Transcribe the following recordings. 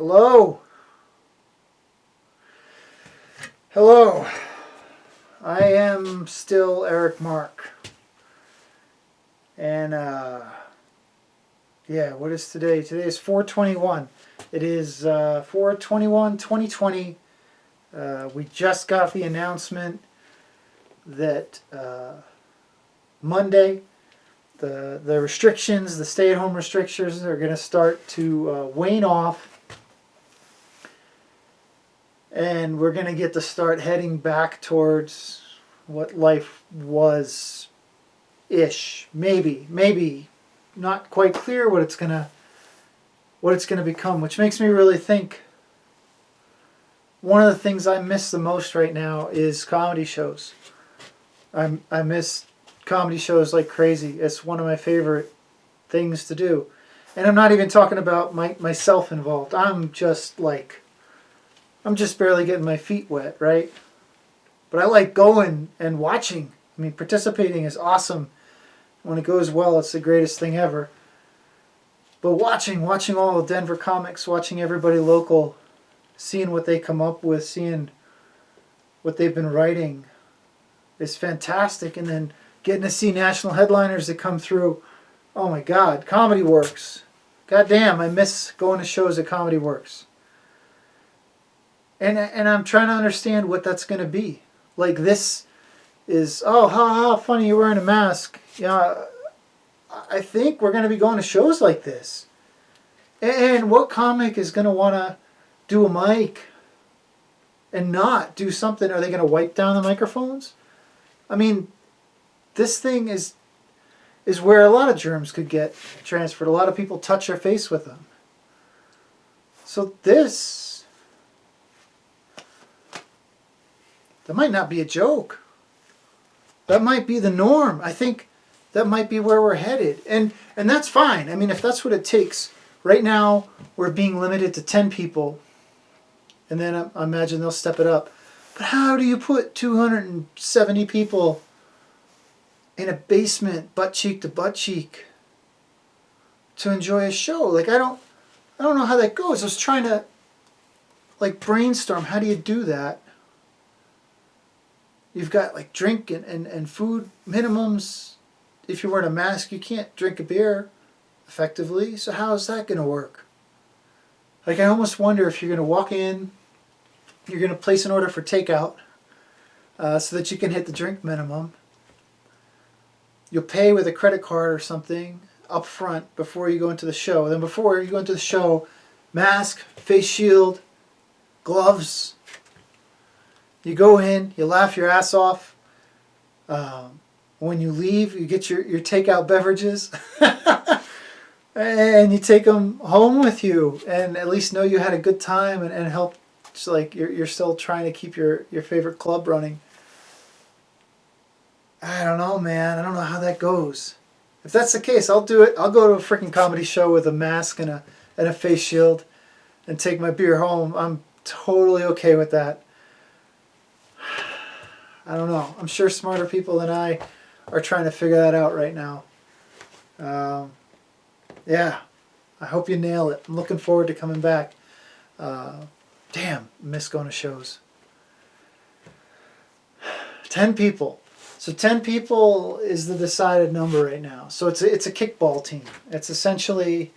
Hello. Hello. I am still Eric Marc. And, yeah, what is today? Today is 4/21. It is 4/21/2020. We just got the announcement that Monday, the restrictions, the stay-at-home restrictions are going to start to wane off. And we're going to get to start heading back towards what life was-ish. Maybe. Not quite clear what it's going to become, which makes me really think one of the things I miss the most right now is comedy shows. I miss comedy shows like crazy. It's one of my favorite things to do. And I'm not even talking about myself involved. I'm just barely getting my feet wet, right? But I like going and watching. I mean, participating is awesome. When it goes well, it's the greatest thing ever. But watching all the Denver comics, watching everybody local, seeing what they come up with, seeing what they've been writing is fantastic. And then getting to see national headliners that come through. Oh my God, Comedy Works. God damn, I miss going to shows at Comedy Works. And I'm trying to understand what that's going to be. Like, this is, oh, ha, funny you're wearing a mask. Yeah, I think we're going to be going to shows like this. And what comic is going to want to do a mic and not do something? Are they going to wipe down the microphones? I mean, this thing is where a lot of germs could get transferred. A lot of people touch their face with them. So that might not be a joke. That might be the norm. I think that might be where we're headed. And that's fine. I mean, if that's what it takes. Right now, we're being limited to 10 people. And then I imagine they'll step it up. But how do you put 270 people in a basement, butt cheek to butt cheek, to enjoy a show? Like, I don't know how that goes. I was trying to, brainstorm. How do you do that? You've got drink and food minimums. If you're wearing a mask, you can't drink a beer effectively. So how is that going to work? I almost wonder if you're going to walk in, you're going to place an order for takeout so that you can hit the drink minimum. You'll pay with a credit card or something up front before you go into the show. Then before you go into the show, mask, face shield, gloves. You go in, you laugh your ass off. When you leave, you get your takeout beverages. And you take them home with you. And at least know you had a good time and help. It's like you're still trying to keep your favorite club running. I don't know, man. I don't know how that goes. If that's the case, I'll do it. I'll go to a freaking comedy show with a mask and a face shield and take my beer home. I'm totally okay with that. I don't know. I'm sure smarter people than I are trying to figure that out right now. Yeah. I hope you nail it. I'm looking forward to coming back. Damn, miss going to shows. 10 people. So 10 people is the decided number right now. So it's a kickball team. It's essentially,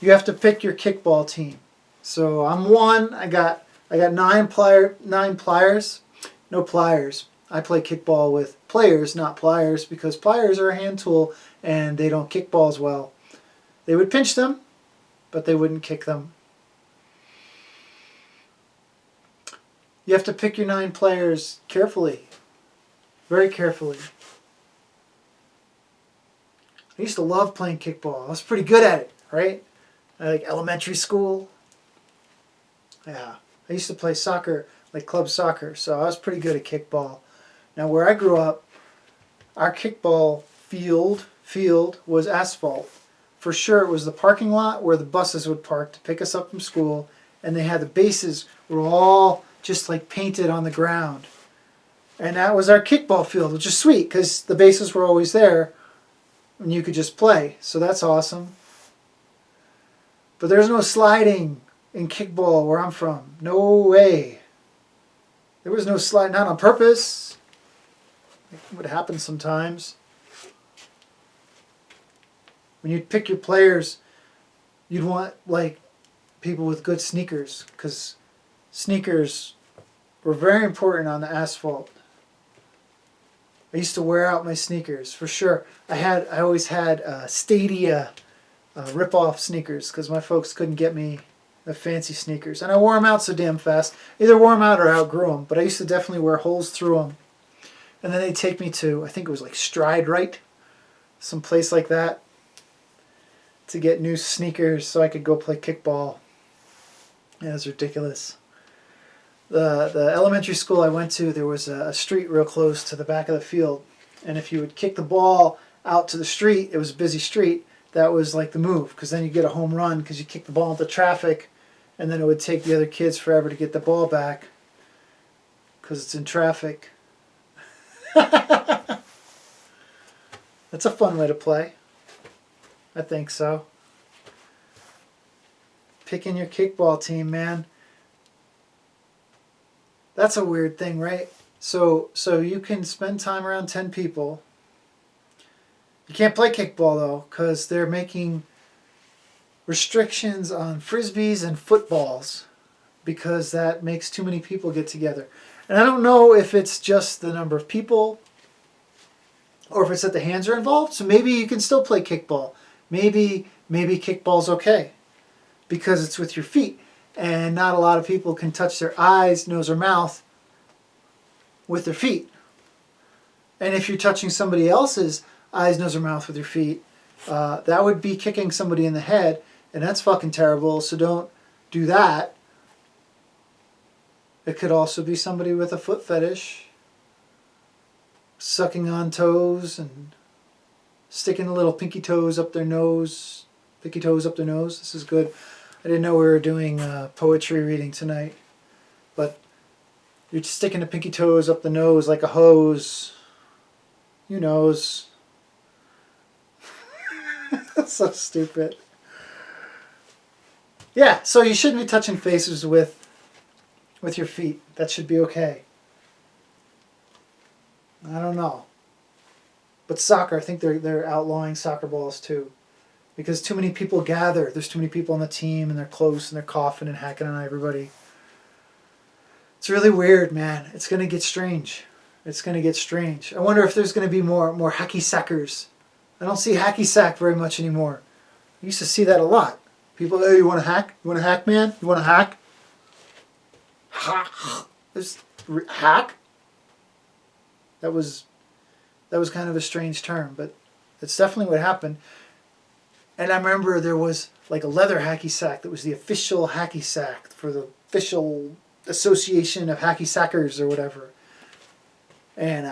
you have to pick your kickball team. So I'm one. I got 9 pliers. No pliers. I play kickball with players, not pliers, because pliers are a hand tool and they don't kick balls well. They would pinch them, but they wouldn't kick them. You have to pick your 9 players carefully. Very carefully. I used to love playing kickball. I was pretty good at it, right? Elementary school. Yeah. I used to play soccer, club soccer, so I was pretty good at kickball. Now, where I grew up, our kickball field was asphalt. For sure, it was the parking lot where the buses would park to pick us up from school, and they had the bases were all just painted on the ground. And that was our kickball field, which is sweet because the bases were always there and you could just play. So that's awesome. But there's no sliding in kickball where I'm from. No way. There was no sliding out on purpose. It would happen sometimes. When you'd pick your players, you'd want like people with good sneakers, because sneakers were very important on the asphalt. I used to wear out my sneakers for sure. I always had Stadia rip-off sneakers because my folks couldn't get me the fancy sneakers, and I wore them out so damn fast. Either wore them out or outgrew them. But I used to definitely wear holes through them, and then they'd take me to, I think it was like Stride Right, some place like that, to get new sneakers so I could go play kickball. Yeah, it was ridiculous. The elementary school I went to, there was a street real close to the back of the field, and if you would kick the ball out to the street, it was a busy street, that was like the move, because then you get a home run because you kick the ball into traffic, and then it would take the other kids forever to get the ball back because it's in traffic. That's a fun way to play. I think so. Picking your kickball team, man. That's a weird thing, right? So you can spend time around 10 people. You can't play kickball though, because they're making restrictions on frisbees and footballs because that makes too many people get together. And I don't know if it's just the number of people or if it's that the hands are involved. So maybe you can still play kickball. Maybe kickball's okay because it's with your feet. And not a lot of people can touch their eyes, nose, or mouth with their feet. And if you're touching somebody else's eyes, nose, or mouth with your feet, that would be kicking somebody in the head, and that's fucking terrible, so don't do that. It could also be somebody with a foot fetish, sucking on toes and sticking the little pinky toes up their nose. Pinky toes up their nose. This is good. I didn't know we were doing poetry reading tonight, but you're sticking the pinky toes up the nose like a hose. You knows. That's so stupid. Yeah, so you shouldn't be touching faces with your feet. That should be okay. I don't know. But soccer, I think they're outlawing soccer balls too. Because too many people gather. There's too many people on the team, and they're close, and they're coughing and hacking on everybody. It's really weird, man. It's going to get strange. It's going to get strange. I wonder if there's going to be more hacky sackers. I don't see hacky sack very much anymore. I used to see that a lot. People, hey, you want to hack? You want to hack, man? You want to hack? Hack? That was kind of a strange term, but it's definitely what happened. And I remember there was like a leather hacky sack that was the official hacky sack for the official association of hacky sackers or whatever. And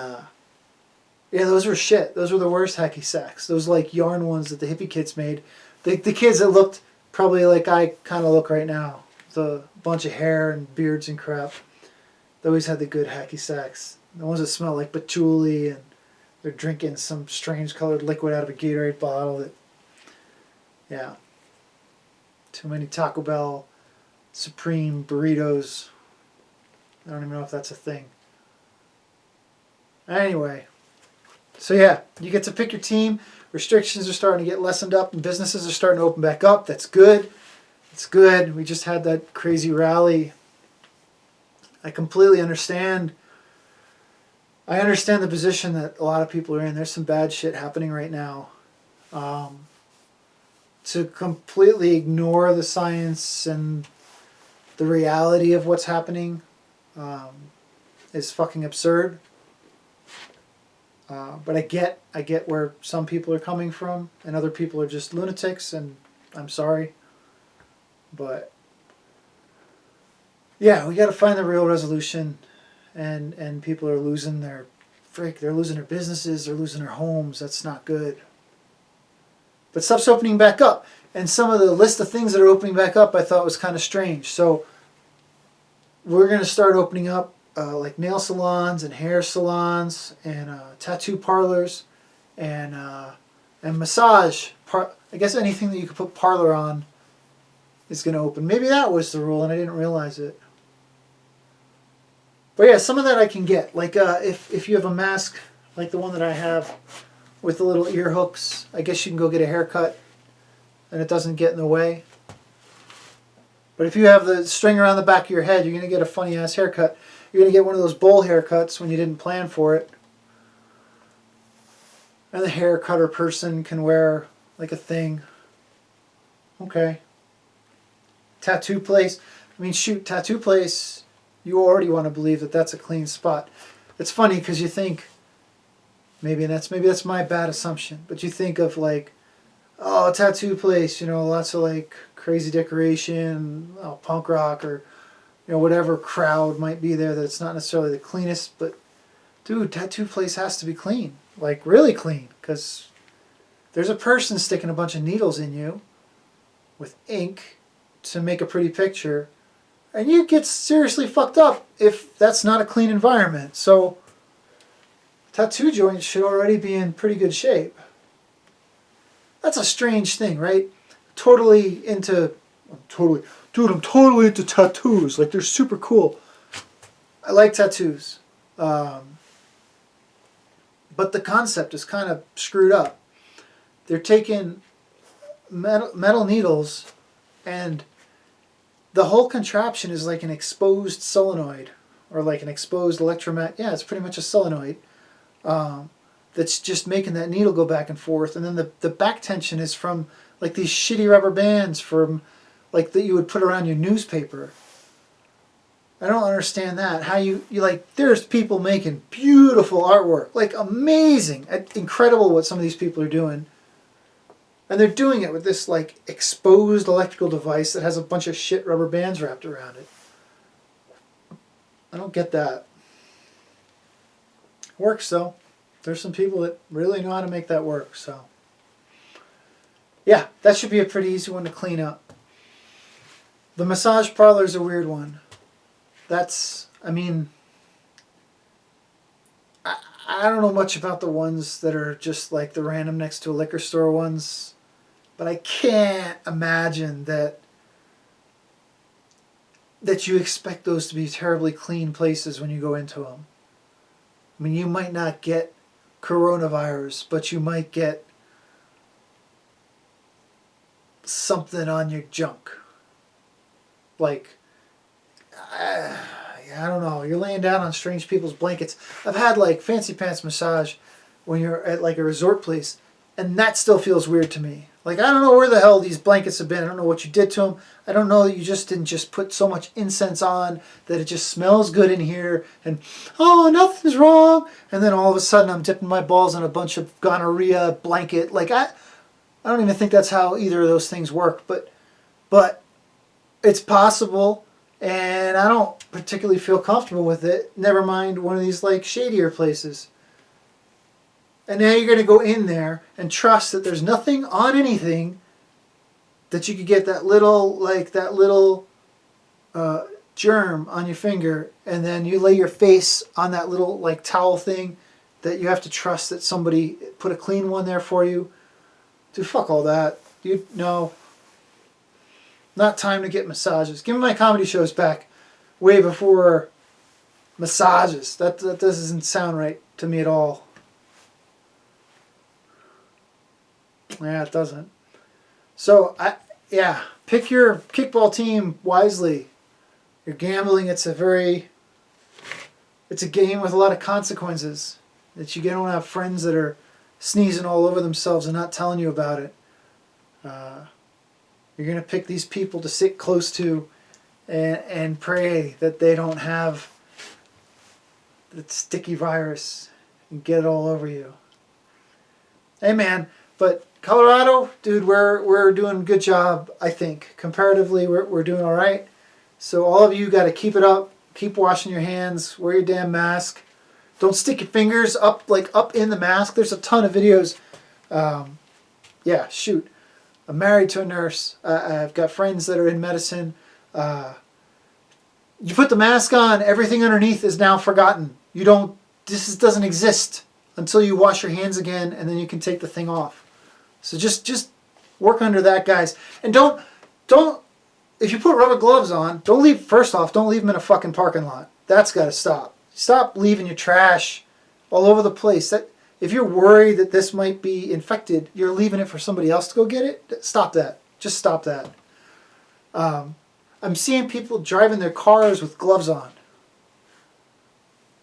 yeah, those were shit. Those were the worst hacky sacks. Those like yarn ones that the hippie kids made. The kids that looked probably like I kind of look right now. The bunch of hair and beards and crap. They always had the good hacky sacks. The ones that smell like patchouli and they're drinking some strange colored liquid out of a Gatorade bottle. That, yeah. Too many Taco Bell Supreme burritos. I don't even know if that's a thing. Anyway. So yeah, you get to pick your team. Restrictions are starting to get lessened up and businesses are starting to open back up. That's good. It's good. We just had that crazy rally. I completely understand. I understand the position that a lot of people are in. There's some bad shit happening right now. To completely ignore the science and the reality of what's happening is fucking absurd. But I get where some people are coming from, and other people are just lunatics, and I'm sorry. But yeah, we got to find the real resolution, and people are losing their they're losing their businesses, they're losing their homes. That's not good. But stuff's opening back up, and some of the list of things that are opening back up I thought was kind of strange. So we're going to start opening up like nail salons and hair salons and tattoo parlors and massage. I guess anything that you could put parlor on is going to open. Maybe that was the rule and I didn't realize it. But yeah, some of that I can get. Like if you have a mask like the one that I have with the little ear hooks, I guess you can go get a haircut and it doesn't get in the way. But if you have the string around the back of your head, you're going to get a funny ass haircut. You're going to get one of those bowl haircuts when you didn't plan for it. And the hair cutter person can wear like a thing. Okay. Tattoo place. I mean, shoot, tattoo place, you already want to believe that that's a clean spot. It's funny because you think, maybe that's my bad assumption, but you think of like, oh, a tattoo place, you know, lots of like crazy decoration, punk rock, or you know, whatever crowd might be there, that it's not necessarily the cleanest, but dude, tattoo place has to be clean, like really clean, because there's a person sticking a bunch of needles in you with ink to make a pretty picture, and you get seriously fucked up if that's not a clean environment. So tattoo joints should already be in pretty good shape. That's a strange thing, right? I'm totally into tattoos. Like, they're super cool. I like tattoos. But the concept is kind of screwed up. They're taking metal needles, and the whole contraption is like an exposed solenoid, or like an exposed electromagnet. Yeah, it's pretty much a solenoid. That's just making that needle go back and forth, and then the back tension is from like these shitty rubber bands from like that you would put around your newspaper. I don't understand that. How you like, there's people making beautiful artwork, like amazing, incredible what some of these people are doing, and they're doing it with this like exposed electrical device that has a bunch of shit rubber bands wrapped around it. I don't get that. Works though. There's some people that really know how to make that work, so yeah, that should be a pretty easy one to clean up. The massage parlor is a weird one. That's, I mean, I don't know much about the ones that are just like the random next to a liquor store ones, but I can't imagine that you expect those to be terribly clean places when you go into them. I mean, you might not get coronavirus, but you might get something on your junk. Like, I don't know, you're laying down on strange people's blankets. I've had like fancy pants massage when you're at like a resort place, and that still feels weird to me. Like, I don't know where the hell these blankets have been. I don't know what you did to them. I don't know that you just didn't just put so much incense on that it just smells good in here, and oh, nothing's wrong. And then all of a sudden I'm dipping my balls in a bunch of gonorrhea blanket. Like, I don't even think that's how either of those things work, but it's possible, and I don't particularly feel comfortable with it. Never mind one of these like shadier places. And now you're going to go in there and trust that there's nothing on anything, that you could get that little germ on your finger, and then you lay your face on that little like towel thing that you have to trust that somebody put a clean one there for you. Dude, fuck all that. No. Not time to get massages. Give me my comedy shows back way before massages. That doesn't sound right to me at all. Yeah, it doesn't. So, pick your kickball team wisely. You're gambling. It's a game with a lot of consequences. That you don't have friends that are sneezing all over themselves and not telling you about it. You're going to pick these people to sit close to and pray that they don't have that sticky virus and get it all over you. Hey, man, but Colorado, dude, we're doing a good job, I think. Comparatively, we're doing all right. So all of you got to keep it up. Keep washing your hands. Wear your damn mask. Don't stick your fingers up in the mask. There's a ton of videos. Yeah, shoot. I'm married to a nurse. I've got friends that are in medicine. You put the mask on, everything underneath is now forgotten. This doesn't exist until you wash your hands again, and then you can take the thing off. So just work under that, guys. And don't if you put rubber gloves on, first off, don't leave them in a fucking parking lot. That's got to stop. Stop leaving your trash all over the place. If you're worried that this might be infected, you're leaving it for somebody else to go get it. Stop that. Just stop that. I'm seeing people driving their cars with gloves on.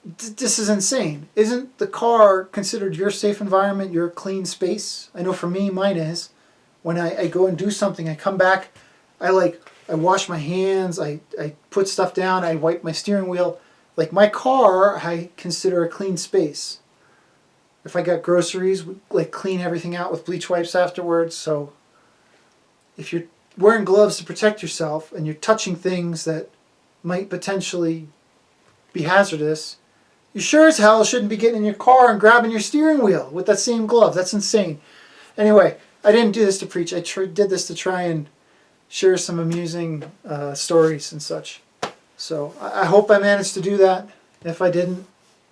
This is insane. Isn't the car considered your safe environment, your clean space? I know for me, mine is. When I go and do something, I come back, I wash my hands, I put stuff down, I wipe my steering wheel. Like my car, I consider a clean space. If I got groceries, we clean everything out with bleach wipes afterwards. So if you're wearing gloves to protect yourself and you're touching things that might potentially be hazardous, you sure as hell shouldn't be getting in your car and grabbing your steering wheel with that same glove. That's insane. Anyway, I didn't do this to preach. I did this to try and share some amusing stories and such. So I hope I managed to do that. If I didn't,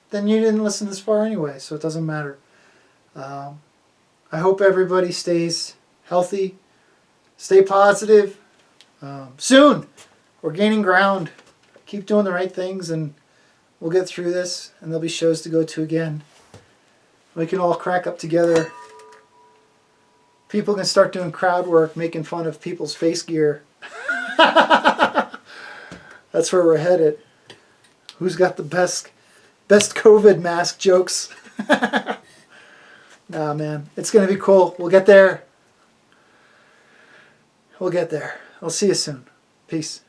then you didn't listen this far anyway, so it doesn't matter. I hope everybody stays healthy, stay positive. Soon, we're gaining ground. Keep doing the right things, and we'll get through this, and there'll be shows to go to again. We can all crack up together. People can start doing crowd work, making fun of people's face gear. That's where we're headed. Who's got the best COVID mask jokes? Nah, man. It's going to be cool. We'll get there. We'll get there. I'll see you soon. Peace.